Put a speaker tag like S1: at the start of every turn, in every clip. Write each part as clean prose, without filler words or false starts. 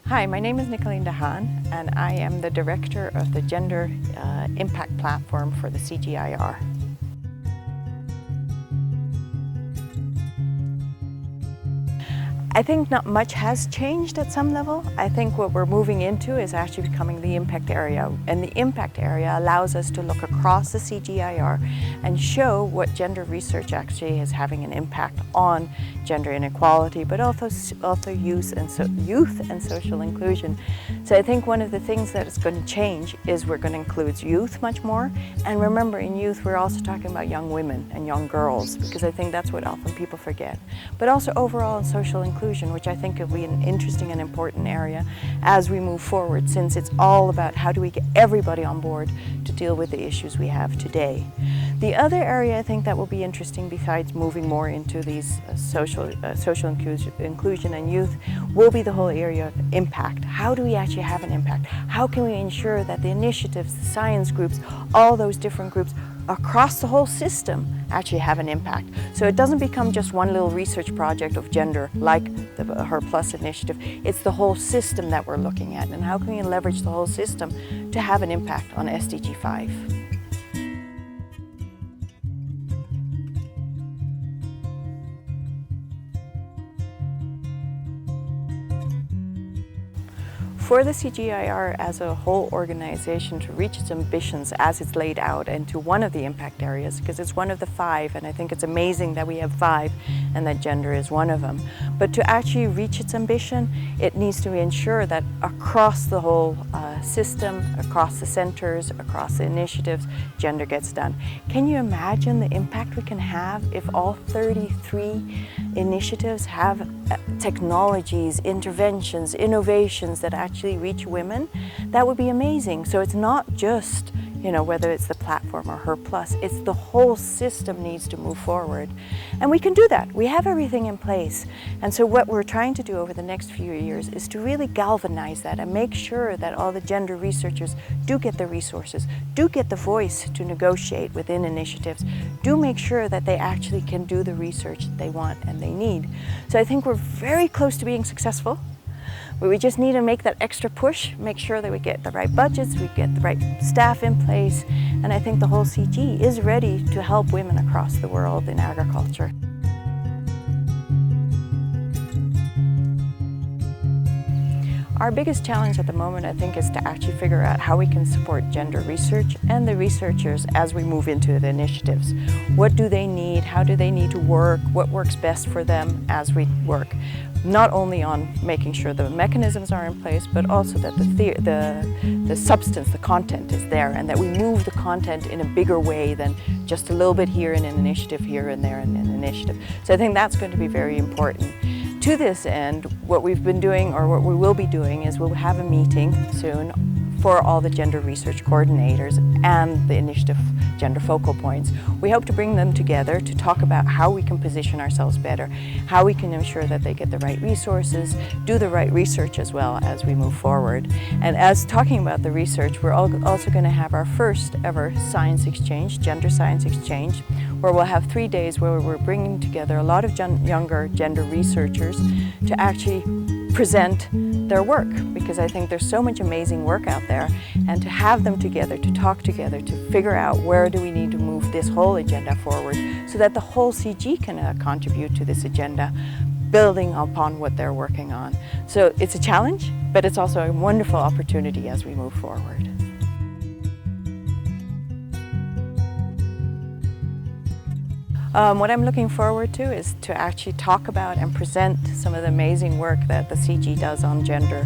S1: Hi, my name is Nicoline Haan, and I am the Director of the Gender Impact Platform for the CGIAR. I think not much has changed at some level. I think what we're moving into is actually becoming the impact area. And the impact area allows us to look across the CGIAR and show what gender research actually is having an impact on gender inequality, but also youth and social inclusion. So I think one of the things that is going to change is we're going to include youth much more. And remember, in youth, we're also talking about young women and young girls, because I think that's what often people forget. But also overall in social inclusion, which I think will be an interesting and important area as we move forward, since it's all about how do we get everybody on board to deal with the issues we have today. The other area I think that will be interesting, besides moving more into these social inclusion and youth, will be the whole area of impact. How do we actually have an impact? How can we ensure that the initiatives, the science groups, all those different groups across the whole system actually have an impact? So it doesn't become just one little research project of gender like the Her Plus initiative. It's the whole system that we're looking at, and how can we leverage the whole system to have an impact on SDG 5. For the CGIAR as a whole organization to reach its ambitions as it's laid out into one of the impact areas, because it's one of the 5, and I think it's amazing that we have 5 and that gender is one of them. But to actually reach its ambition, it needs to ensure that across the whole system, across the centers, across the initiatives, gender gets done. Can you imagine the impact we can have if all 33 initiatives have technologies, interventions, innovations that actually reach women? That would be amazing. So it's not just, whether it's the platform or Her Plus, it's the whole system needs to move forward. And we can do that. We have everything in place. And so what we're trying to do over the next few years is to really galvanize that and make sure that all the gender researchers do get the resources, do get the voice to negotiate within initiatives, do make sure that they actually can do the research that they want and they need. So I think we're very close to being successful. We just need to make that extra push, make sure that we get the right budgets, we get the right staff in place, and I think the whole CG is ready to help women across the world in agriculture. Our biggest challenge at the moment, I think, is to actually figure out how we can support gender research and the researchers as we move into the initiatives. What do they need? How do they need to work? What works best for them as we work? Not only on making sure the mechanisms are in place, but also that the substance, the content is there, and that we move the content in a bigger way than just a little bit here in an initiative, here and there in an initiative. So I think that's going to be very important. To this end, what we've been doing, or what we will be doing, is we'll have a meeting soon for all the gender research coordinators and the initiative gender focal points. We hope to bring them together to talk about how we can position ourselves better, how we can ensure that they get the right resources, do the right research as well as we move forward. And as talking about the research, we're also going to have our first ever science exchange, gender science exchange, where we'll have 3 days where we're bringing together a lot of younger gender researchers to actually present their work, because I think there's so much amazing work out there, and to have them together, to talk together, to figure out where do we need to move this whole agenda forward so that the whole CG can contribute to this agenda, building upon what they're working on. So it's a challenge, but it's also a wonderful opportunity as we move forward. What I'm looking forward to is to actually talk about and present some of the amazing work that the CG does on gender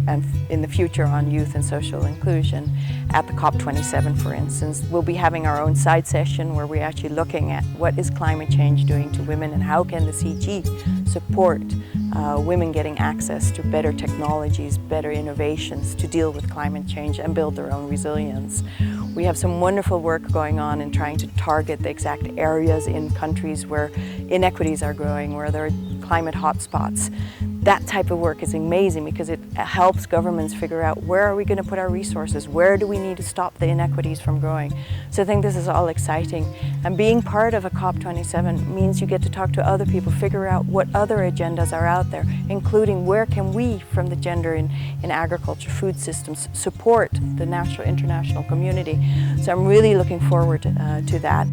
S1: and in the future on youth and social inclusion at the COP27, for instance. We'll be having our own side session where we're actually looking at what is climate change doing to women and how can the CG support women getting access to better technologies, better innovations to deal with climate change and build their own resilience. We have some wonderful work going on in trying to target the exact areas in countries where inequities are growing, where there are climate hotspots. That type of work is amazing because it helps governments figure out where are we going to put our resources, where do we need to stop the inequities from growing. So I think this is all exciting. And being part of a COP27 means you get to talk to other people, figure out what other agendas are out there, including where can we, from the gender in agriculture, food systems, support the international community. So I'm really looking forward to that.